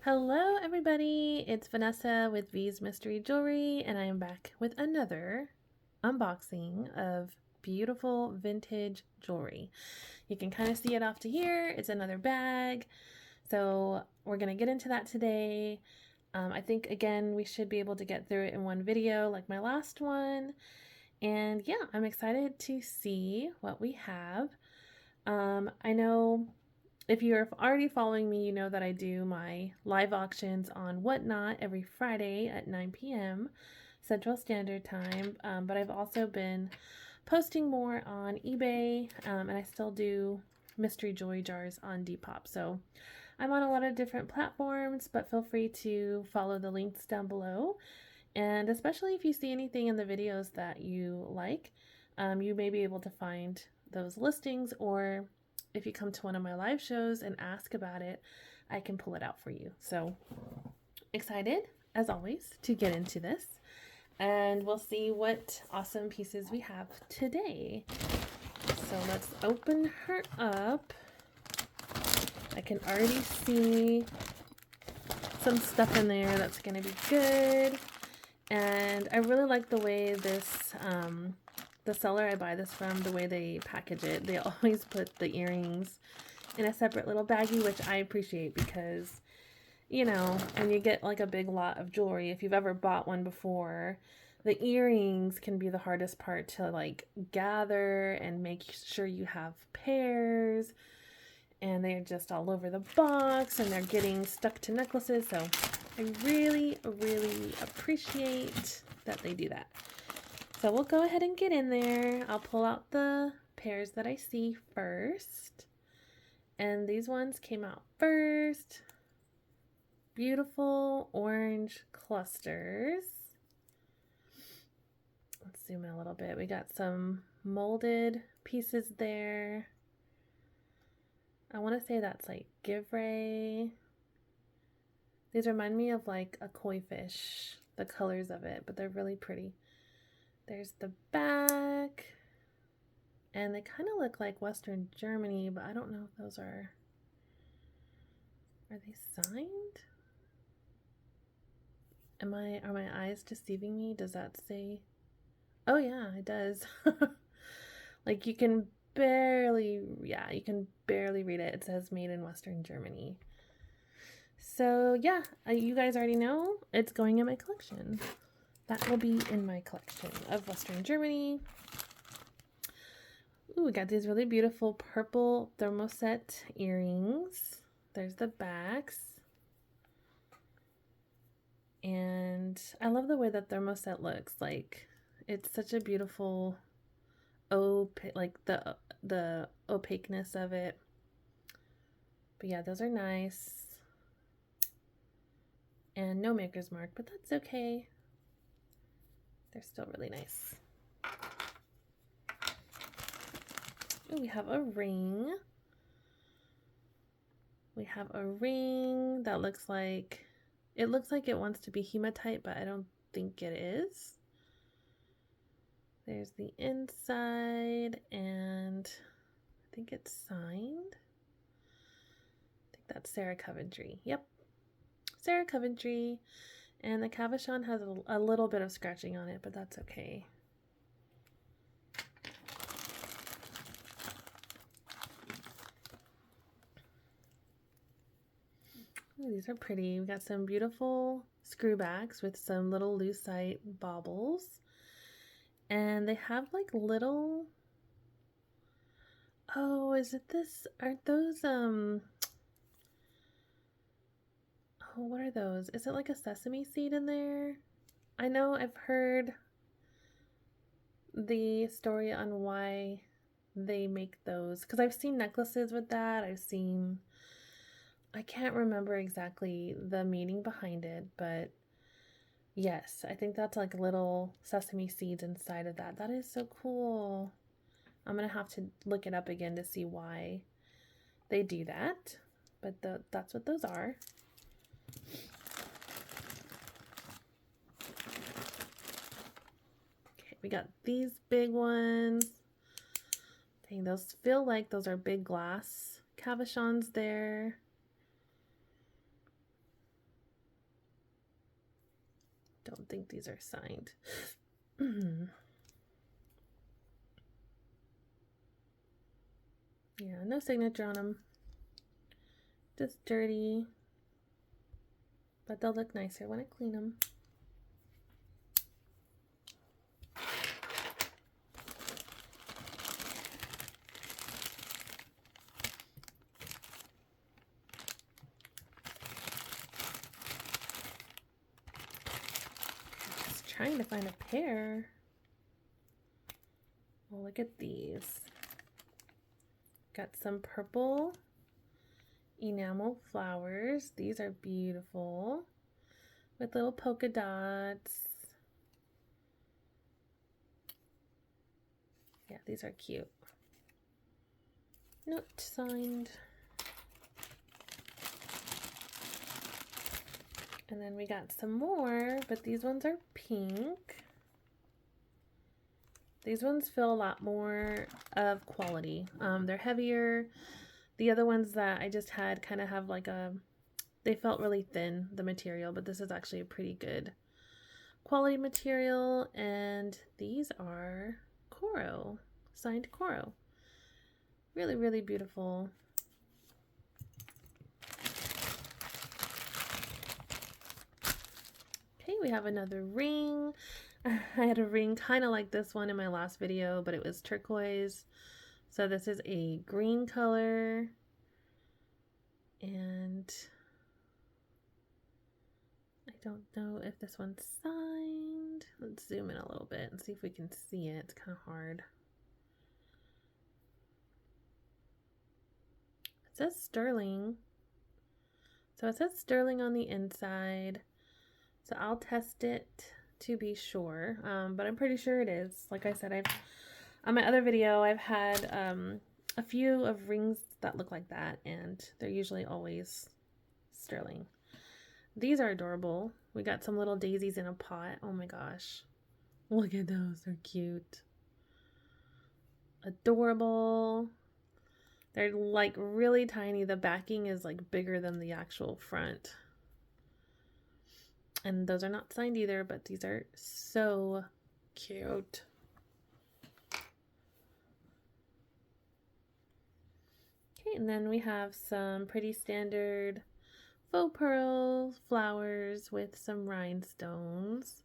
Hello everybody, it's Vanessa with V's Mystery Jewelry, and I am back with another unboxing of beautiful vintage jewelry. You can kind of see it off to here. It's another bag. So we're going to get into that today. I think again we should be able to get through it in one video like my last one. And yeah, I'm excited to see what we have. I know if you're already following me, you know that I do my live auctions on Whatnot every Friday at 9 p.m. Central Standard Time. But I've also been posting more on eBay, and I still do mystery jewelry jars on Depop. So I'm on a lot of different platforms, but feel free to follow the links down below. And especially if you see anything in the videos that you like, you may be able to find those listings, or if you come to one of my live shows and ask about it, I can pull it out for you. So excited, as always, to get into this. And we'll see what awesome pieces we have today. So let's open her up. I can already see some stuff in there that's going to be good. And I really like the way this, the seller I buy this from, the way they package it. They always put the earrings in a separate little baggie, which I appreciate because, you know, when you get like a big lot of jewelry, if you've ever bought one before, the earrings can be the hardest part to like gather and make sure you have pairs. And they're just all over the box and they're getting stuck to necklaces. So I really, really appreciate that they do that. So we'll go ahead and get in there. I'll pull out the pairs that I see first. And these ones came out first. Beautiful orange clusters. Let's zoom in a little bit. We got some molded pieces there. I want to say that's like Givray. These remind me of like a koi fish, the colors of it, but they're really pretty. There's the back, and they kind of look like Western Germany, but I don't know if those are they signed? Are my eyes deceiving me? Does that say? Oh yeah, it does. Like you can barely read it. It says made in Western Germany. So yeah, you guys already know it's going in my collection. That will be in my collection of Western Germany. Ooh, we got these really beautiful purple thermoset earrings. There's the backs. And I love the way that thermoset looks. Like, it's such a beautiful, like the opaqueness of it. But yeah, those are nice. And no maker's mark, but that's okay. They're still really nice. Ooh, we have a ring. We have a ring that looks like it wants to be hematite, but I don't think it is. There's the inside, and I think it's signed. I think that's Sarah Coventry. Yep, Sarah Coventry. And the cabochon has a little bit of scratching on it, but that's okay. Ooh, these are pretty. We got some beautiful screwbacks with some little lucite baubles. And they have like little... Oh, is it this? Aren't those, Oh, what are those? Is it like a sesame seed in there? I know I've heard the story on why they make those, because I've seen necklaces with that. I can't remember exactly the meaning behind it, but yes, I think that's like little sesame seeds inside of that. That is so cool. I'm gonna have to look it up again to see why they do that, but that's what those are. Okay, we got these big ones. Dang, those feel like those are big glass cabochons there. Don't think these are signed. Yeah, no signature on them. Just dirty. But they'll look nicer when I clean them. Just trying to find a pair. Oh, look at these. Got some purple enamel flowers. These are beautiful with little polka dots. Yeah, these are cute. Note signed. And then we got some more, but these ones are pink. These ones feel a lot more of quality. They're heavier. The other ones that I just had kind of have like they felt really thin, the material, but this is actually a pretty good quality material. And these are Coro, signed Coro. Really, really beautiful. Okay, we have another ring. I had a ring kind of like this one in my last video, but it was turquoise. So this is a green color. And I don't know if this one's signed. Let's zoom in a little bit and see if we can see it. It's kind of hard. It says sterling. So it says sterling on the inside. So I'll test it to be sure, but I'm pretty sure it is. Like I said, on my other video, I've had a few of rings that look like that, and they're usually always sterling. These are adorable. We got some little daisies in a pot. Oh my gosh. Look at those. They're cute. Adorable. They're like really tiny. The backing is like bigger than the actual front. And those are not signed either, but these are so cute. Okay, and then we have some pretty standard faux pearl flowers with some rhinestones.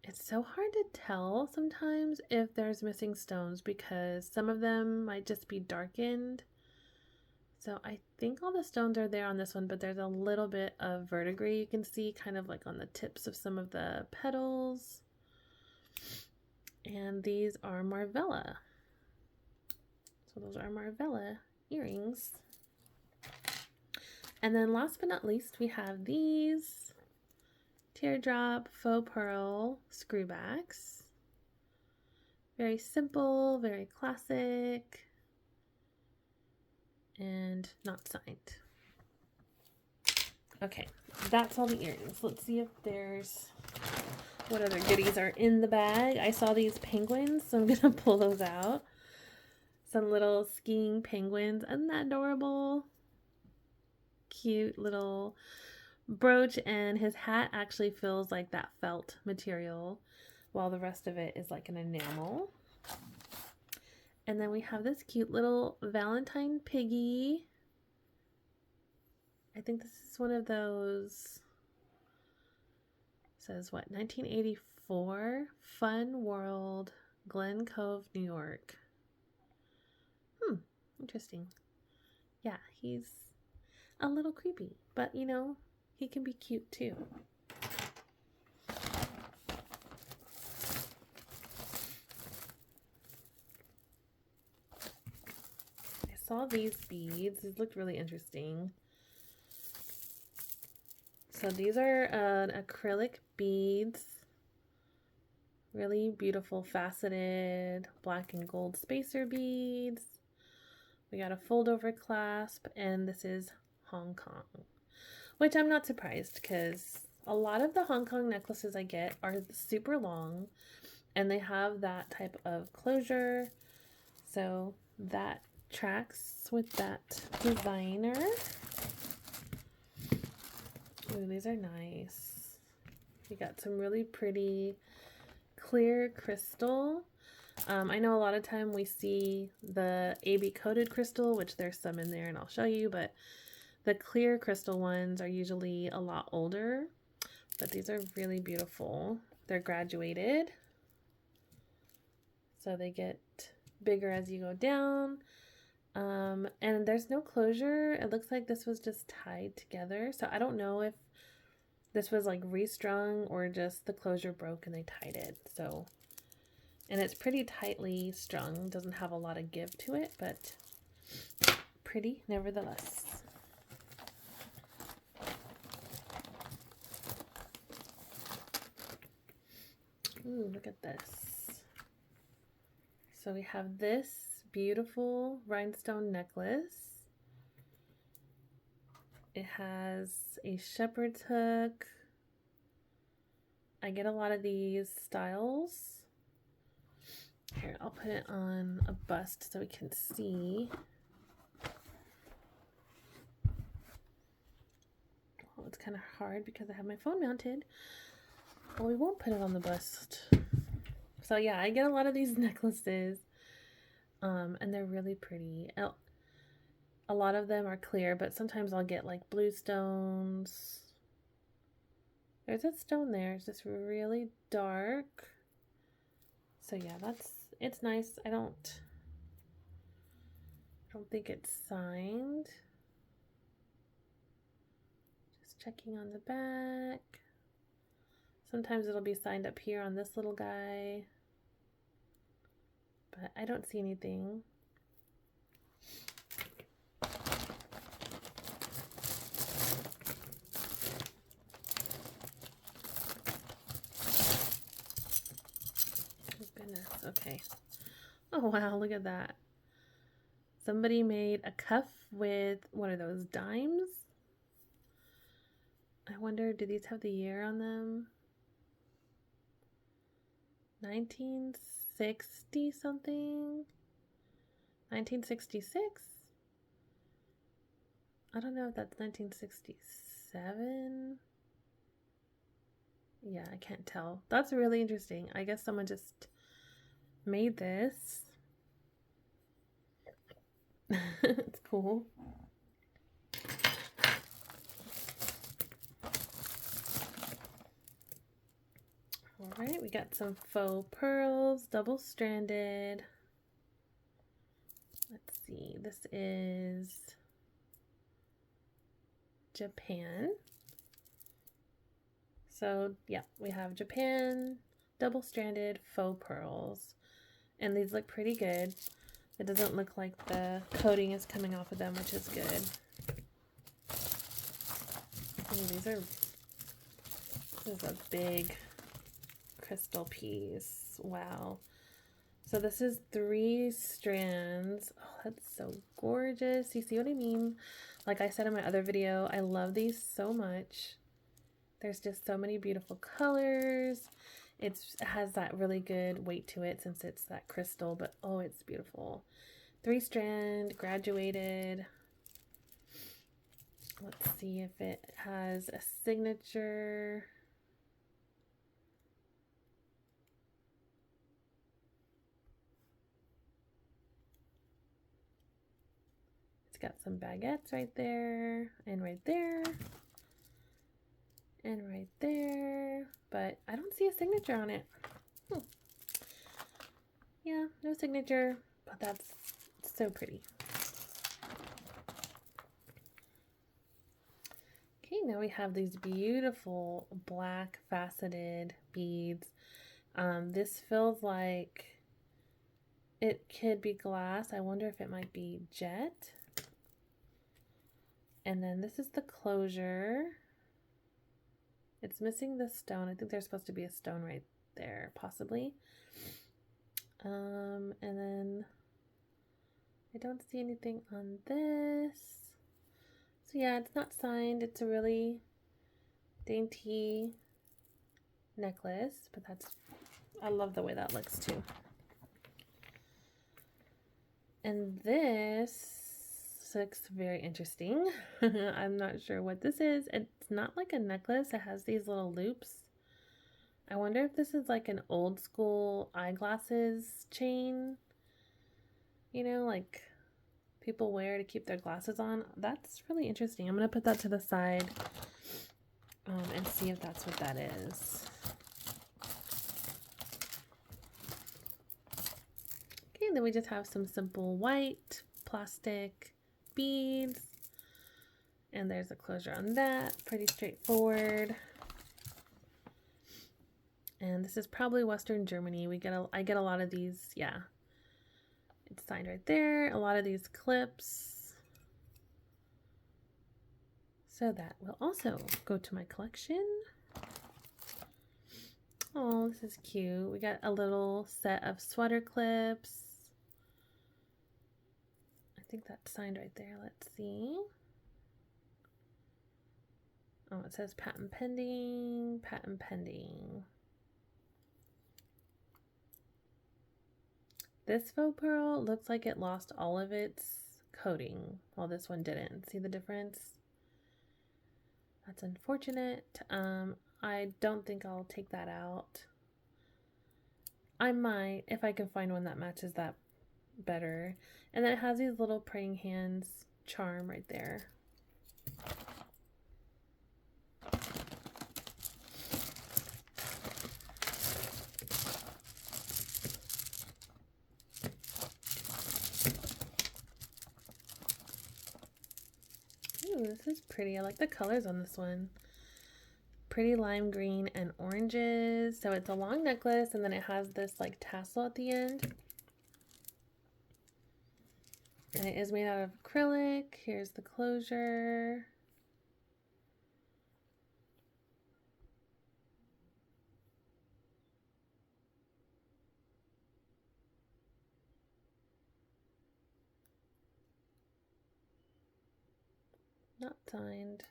It's so hard to tell sometimes if there's missing stones because some of them might just be darkened. So I think all the stones are there on this one, but there's a little bit of verdigris you can see kind of like on the tips of some of the petals. And these are Marvella. So those are Marvella earrings. And then last but not least, we have these teardrop faux pearl screwbacks. Very simple, very classic. And not signed. Okay, that's all the earrings. Let's see if there's what other goodies are in the bag. I saw these penguins, so I'm gonna pull those out. Some little skiing penguins. Isn't that adorable? Cute little brooch, and his hat actually feels like that felt material, while the rest of it is like an enamel. And then we have this cute little Valentine piggy. I think this is one of those, says what, 1984, Fun World, Glen Cove, New York. Interesting. Yeah, he's a little creepy, but you know, he can be cute too. Saw these beads. These looked really interesting. So these are acrylic beads. Really beautiful faceted black and gold spacer beads. We got a fold over clasp, and this is Hong Kong, which I'm not surprised because a lot of the Hong Kong necklaces I get are super long and they have that type of closure. So that tracks with that designer. Ooh, these are nice. We got some really pretty clear crystal. I know a lot of time we see the AB coated crystal, which there's some in there and I'll show you, but the clear crystal ones are usually a lot older, but these are really beautiful. They're graduated, so they get bigger as you go down. And there's no closure. It looks like this was just tied together, so I don't know if this was like restrung or just the closure broke and they tied it. So, and it's pretty tightly strung, doesn't have a lot of give to it, but pretty nevertheless. Ooh, look at this. So we have this beautiful rhinestone necklace. It has a shepherd's hook. I get a lot of these styles. Here, I'll put it on a bust so we can see. Well, it's kind of hard because I have my phone mounted. Well, we won't put it on the bust. So yeah, I get a lot of these necklaces, and they're really pretty. A lot of them are clear, but sometimes I'll get like blue stones. There's a stone there. It's just really dark. So yeah, it's nice. I don't think it's signed. Just checking on the back. Sometimes it'll be signed up here on this little guy, but I don't see anything. Oh goodness, okay. Oh wow, look at that. Somebody made a cuff with, what are those, dimes? I wonder, do these have the year on them? 1960 something? 1966? I don't know if that's 1967. Yeah, I can't tell. That's really interesting. I guess someone just made this. It's cool. All right, we got some faux pearls, double-stranded. Let's see, this is Japan. So yeah, we have Japan double-stranded faux pearls, and these look pretty good. It doesn't look like the coating is coming off of them, which is good. Oh, this is a big crystal piece. Wow. So this is 3 strands. Oh, that's so gorgeous. You see what I mean? Like I said in my other video, I love these so much. There's just so many beautiful colors. It has that really good weight to it since it's that crystal, but oh, it's beautiful. 3 strand, graduated. Let's see if it has a signature. It's got some baguettes right there, and right there, and right there, but I don't see a signature on it. Yeah, no signature, but that's so pretty. Okay, now we have these beautiful black faceted beads. This feels like it could be glass. I wonder if it might be jet. And then this is the closure. It's missing the stone. I think there's supposed to be a stone right there, possibly. And then I don't see anything on this. So yeah, it's not signed. It's a really dainty necklace, but I love the way that looks too. And this looks very interesting. I'm not sure what this is. It's not like a necklace. It has these little loops. I wonder if this is like an old school eyeglasses chain, you know, like people wear to keep their glasses on. That's really interesting. I'm going to put that to the side and see if that's what that is. Okay, then we just have some simple white plastic beads. And there's a closure on that. Pretty straightforward. And this is probably Western Germany. I get a lot of these, yeah. It's signed right there. A lot of these clips. So that will also go to my collection. Oh, this is cute. We got a little set of sweater clips. I think that's signed right there. Let's see. Oh, it says patent pending, patent pending. This faux pearl looks like it lost all of its coating, while this one didn't. See the difference? That's unfortunate. I don't think I'll take that out. I might, if I can find one that matches that better. And then it has these little praying hands charm right there. Ooh, this is pretty. I like the colors on this one. Pretty lime green and oranges. So it's a long necklace and then it has this like tassel at the end. And it is made out of acrylic. Here's the closure. Not signed.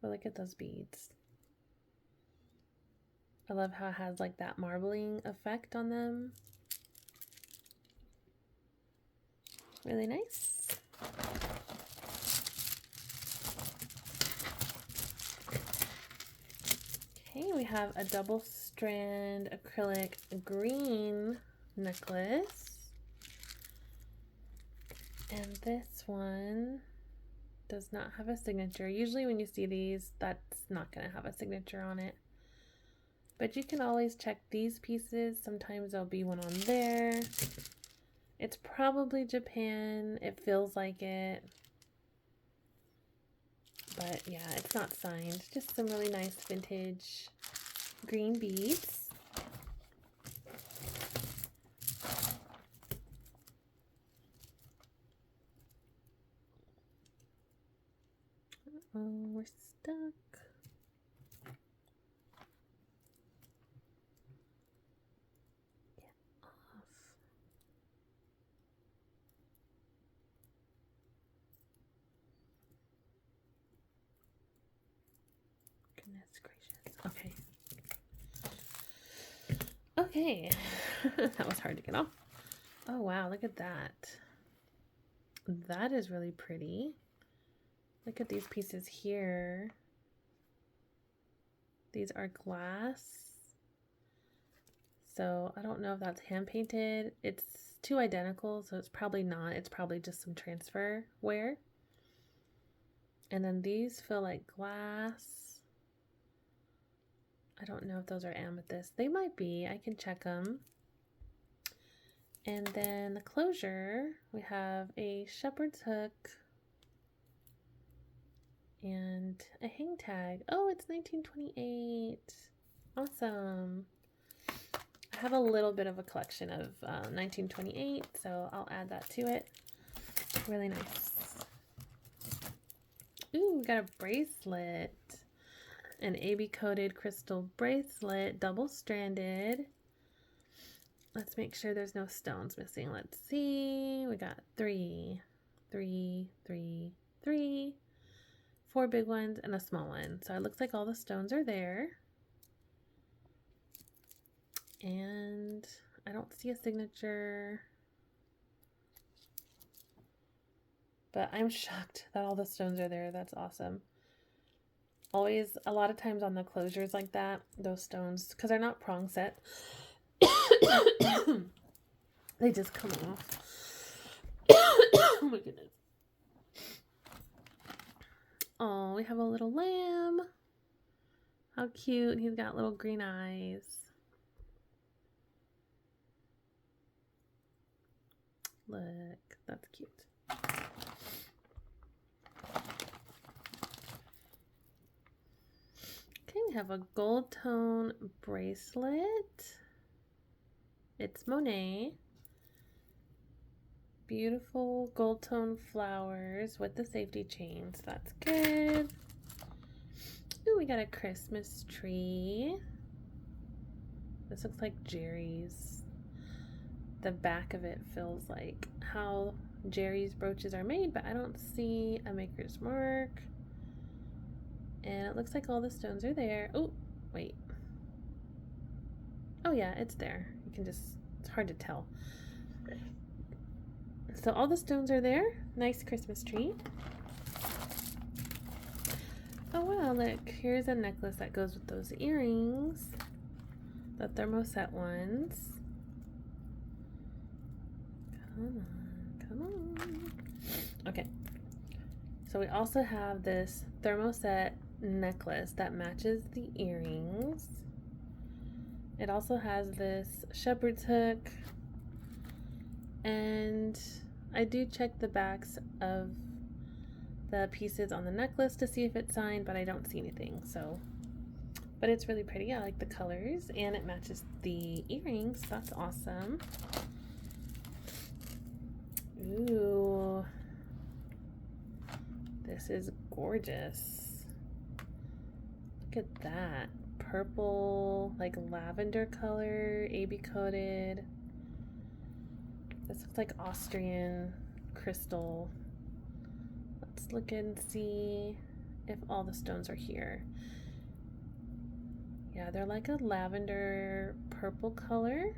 But look at those beads. I love how it has like that marbling effect on them. Really nice. Okay, we have a double strand acrylic green necklace. And this one does not have a signature. Usually when you see these, that's not going to have a signature on it. But you can always check these pieces. Sometimes there'll be one on there. It's probably Japan. It feels like it. But yeah, it's not signed. Just some really nice vintage green beads. Uh-oh, we're stuck. Goodness gracious. Okay. Okay. That was hard to get off. Oh wow, look at that. That is really pretty. Look at these pieces here. These are glass. So I don't know if that's hand painted. It's two identical, so it's probably not. It's probably just some transfer wear. And then these feel like glass. I don't know if those are amethyst. They might be. I can check them. And then the closure, we have a shepherd's hook and a hang tag. Oh, it's 1928. Awesome. I have a little bit of a collection of 1928, so I'll add that to it. Really nice. Ooh, we got a bracelet. An AB coated crystal bracelet, double stranded. Let's make sure there's no stones missing. Let's see. We got 3, 3, 3, 3, 4 big ones and a small one. So it looks like all the stones are there. And I don't see a signature. But I'm shocked that all the stones are there. That's awesome. Always, a lot of times on the closures like that, those stones, because they're not prong set, they just come off. Oh my goodness. Oh, we have a little lamb. How cute. He's got little green eyes. Look, that's cute. Okay, we have a gold tone bracelet. It's Monet. Beautiful gold tone flowers with the safety chains. That's good. Ooh, we got a Christmas tree. This looks like Jerry's. The back of it feels like how Jerry's brooches are made, but I don't see a maker's mark. And it looks like all the stones are there. Oh, wait. Oh yeah, it's there. You can just, it's hard to tell. So all the stones are there. Nice Christmas tree. Oh wow, look, here's a necklace that goes with those earrings. The thermoset ones. Come on, come on. Okay. So we also have this thermoset necklace that matches the earrings. It also has this shepherd's hook. And I do check the backs of the pieces on the necklace to see if it's signed, but I don't see anything, so. But it's really pretty. I like the colors, and it matches the earrings. That's awesome. Ooh. This is gorgeous. Look at that. Purple, like lavender color, AB coated. This looks like Austrian crystal. Let's look and see if all the stones are here. Yeah, they're like a lavender purple color.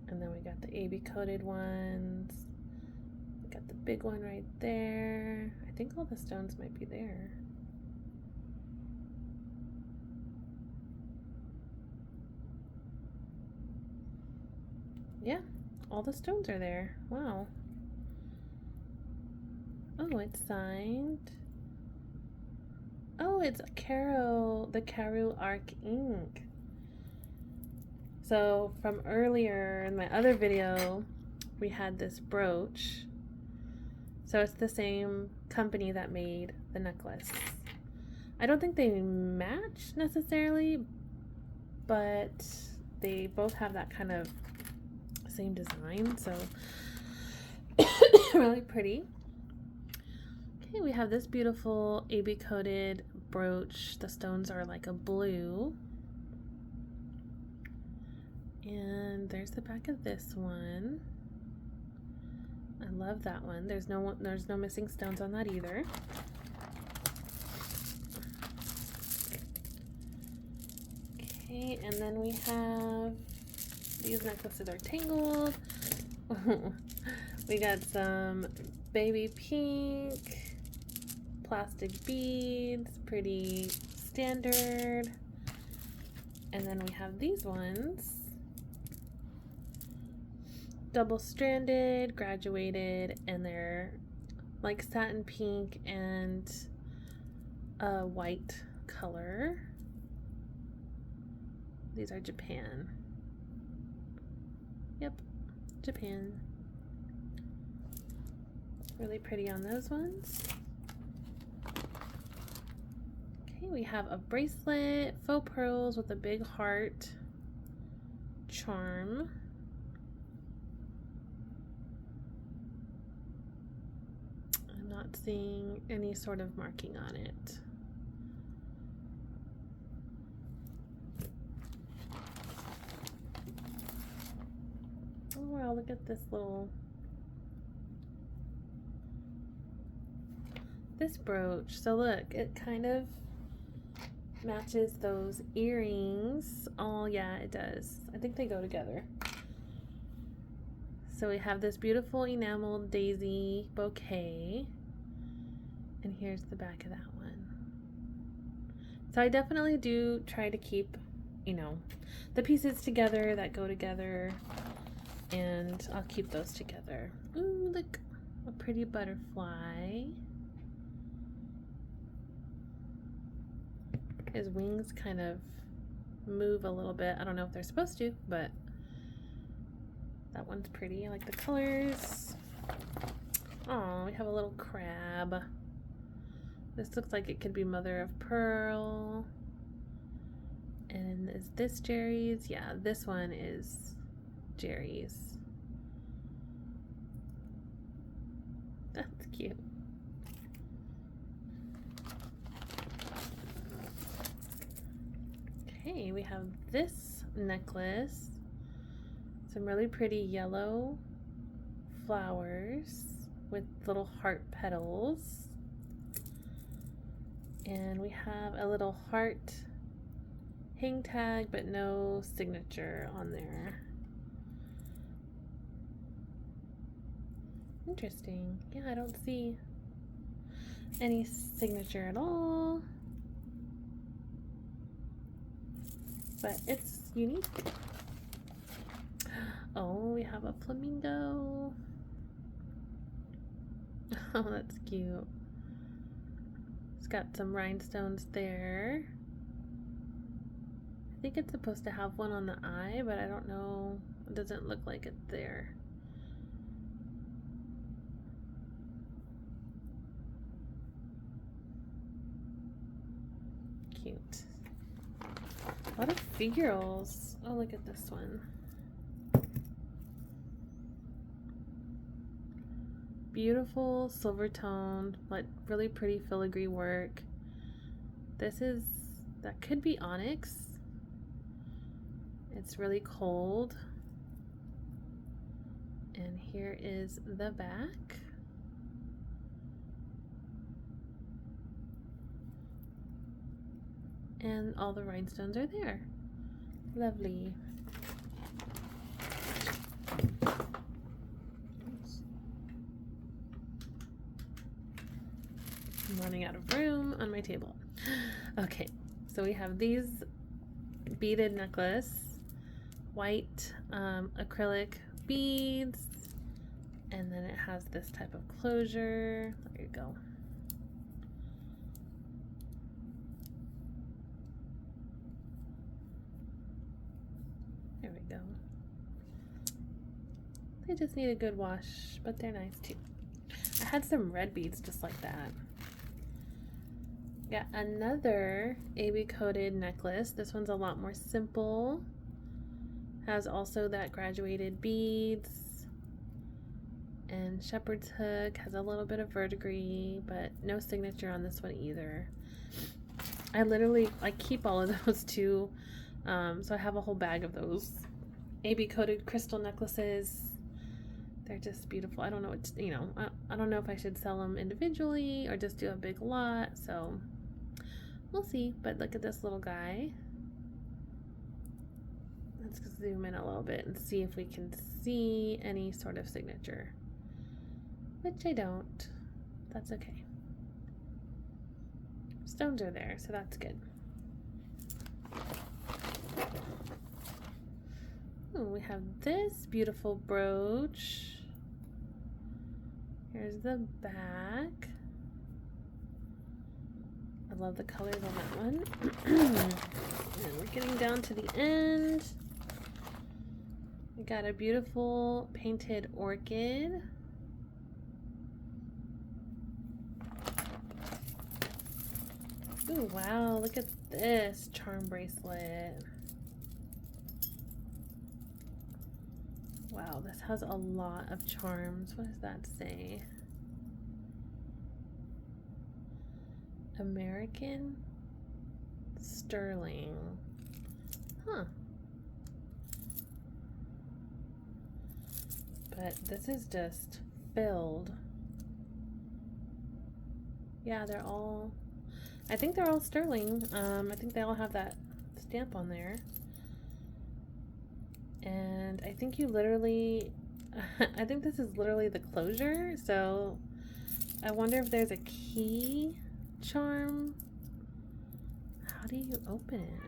And then we got the AB coated ones. We got the big one right there. I think all the stones might be there. Yeah, all the stones are there. Wow. Oh, it's signed. Oh, it's Caro, the Caro Arc ink. So from earlier in my other video, we had this brooch. So it's the same company that made the necklace. I don't think they match necessarily, but they both have that kind of same design, so really pretty. Okay, we have this beautiful AB coated brooch. The stones are like a blue. And there's the back of this one. I love that one. There's no missing stones on that either. Okay, and then we have these necklaces are tangled. We got some baby pink plastic beads, pretty standard. And then we have these ones, double stranded, graduated, and they're like satin pink and a white color. These are Japan. Yep, Japan. Really pretty on those ones. Okay, we have a bracelet, faux pearls with a big heart charm. I'm not seeing any sort of marking on it. Oh wow, look at this brooch. So look, it kind of matches those earrings. Oh yeah, it does. I think they go together. So we have this beautiful enameled daisy bouquet. And here's the back of that one. So I definitely do try to keep, you know, the pieces together that go together. And I'll keep those together. Ooh, look, a pretty butterfly. His wings kind of move a little bit. I don't know if they're supposed to, but that one's pretty. I like the colors. Oh, we have a little crab. This looks like it could be mother of pearl. And is this Jerry's? Yeah, this one is Jerry's. That's cute. Okay, we have this necklace. Some really pretty yellow flowers with little heart petals. And we have a little heart hang tag, but no signature on there. Interesting. Yeah, I don't see any signature at all. But it's unique. Oh, we have a flamingo. Oh, that's cute. It's got some rhinestones there. I think it's supposed to have one on the eye, but I don't know. It doesn't look like it's there. Cute. A lot of figurals. Oh, look at this one. Beautiful silver tone, like really pretty filigree work. That could be onyx. It's really cold. And here is the back. And all the rhinestones are there. Lovely. I'm running out of room on my table. Okay, so we have these beaded necklace, white acrylic beads, and then it has this type of closure. There you go. There we go. They just need a good wash, but they're nice too. I had some red beads just like that. Got another AB coated necklace. This one's a lot more simple. Has also that graduated beads. And shepherd's hook. Has a little bit of verdigris, but no signature on this one either. I keep all of those too. So I have a whole bag of those AB coated crystal necklaces. They're just beautiful. I don't know what to, I don't know if I should sell them individually or just do a big lot. So we'll see. But look at this little guy. Let's zoom in a little bit and see if we can see any sort of signature. Which I don't. That's okay. Stones are there, so that's good. Ooh, we have this beautiful brooch. Here's the back. I love the colors on that one. And we're getting down to the end. We got a beautiful painted orchid. Ooh, wow, look at this charm bracelet. Wow, this has a lot of charms. What does that say? American sterling. Huh. But this is just filled. Yeah, I think they're all sterling. I think they all have that stamp on there. And I think you literally I think this is literally the closure, so I wonder if there's a key charm. How do you open it?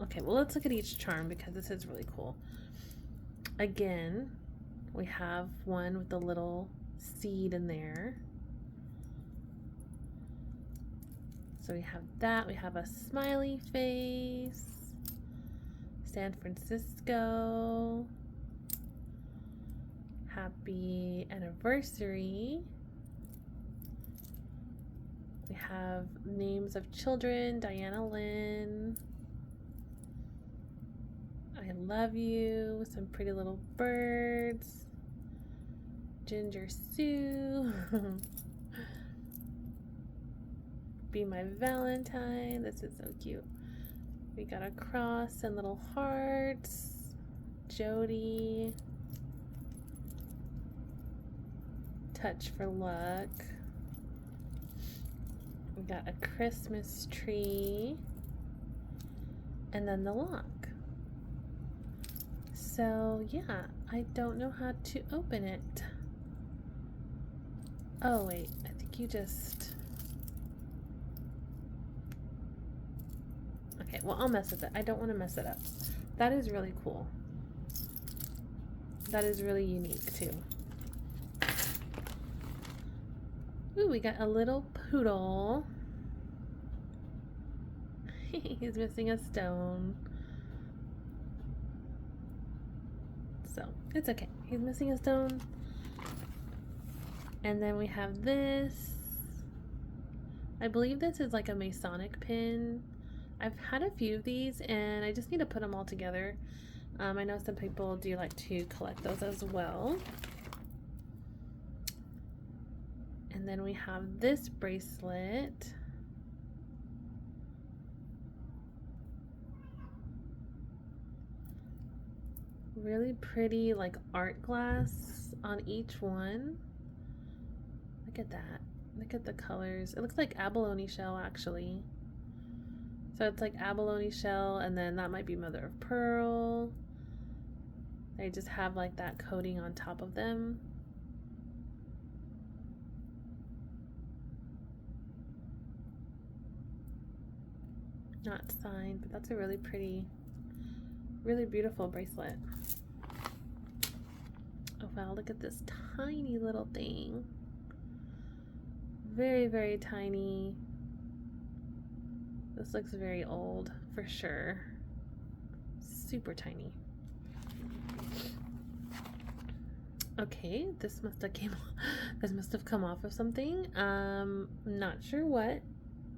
Okay, well, let's look at each charm because this is really cool. Again, we have one with the little seed in there. So we have that. We have a smiley face. San Francisco. Happy anniversary. We have names of children. Diana Lynn. I love you. Some pretty little birds. Ginger Sue. Be my Valentine. This is so cute. We got a cross and little hearts. Jody. Touch for luck. We got a Christmas tree. And then the lock. So yeah, I don't know how to open it. Oh wait, I think you just... Okay, well, I'll mess with it. I don't want to mess it up. That is really cool. That is really unique too. Ooh, we got a little poodle. He's missing a stone. So, it's okay. He's missing a stone. And then we have this. I believe this is like a Masonic pin. I've had a few of these and I just need to put them all together. I know some people do like to collect those as well. And then we have this bracelet. Really pretty like art glass on each one. Look at that. Look at the colors. It looks like abalone shell actually. So it's like abalone shell and then that might be mother of pearl. They just have like that coating on top of them. Not signed, but that's a really pretty, really beautiful bracelet. Oh wow, look at this tiny little thing. Very, very tiny. This looks very old for sure. Super tiny. Okay, this must have come off of something. Not sure what.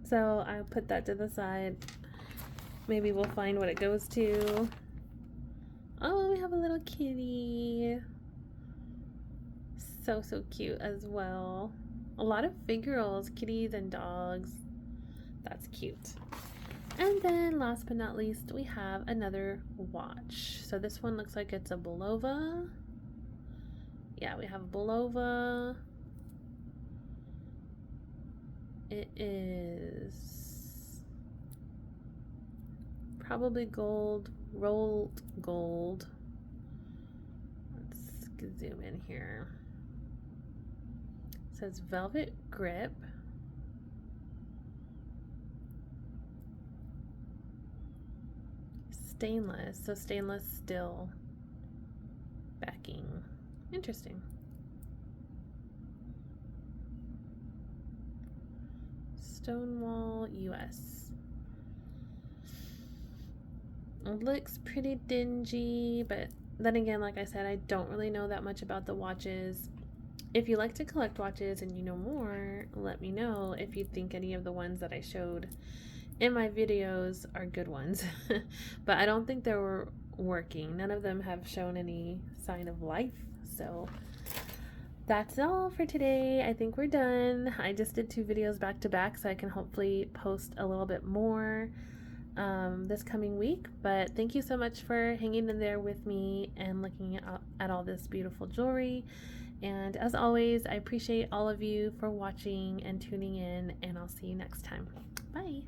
So I'll put that to the side. Maybe we'll find what it goes to. Oh, we have a little kitty. So cute as well. A lot of figurals, kitties and dogs. That's cute. And then last but not least, we have another watch. So this one looks like it's a Bulova. Yeah, we have a Bulova. It is probably gold, rolled gold. Let's zoom in here. It says velvet grip. Stainless, so stainless steel backing. Interesting. Stonewall, US. It looks pretty dingy, but then again, like I said, I don't really know that much about the watches. If you like to collect watches and you know more, let me know if you think any of the ones that I showed in my videos are good ones. But I don't think they were working. None of them have shown any sign of life. So that's all for today. I think we're done. I just did 2 videos back to back, so I can hopefully post a little bit more this coming week. But thank you so much for hanging in there with me and looking at all this beautiful jewelry. And as always, I appreciate all of you for watching and tuning in, and I'll see you next time. Bye.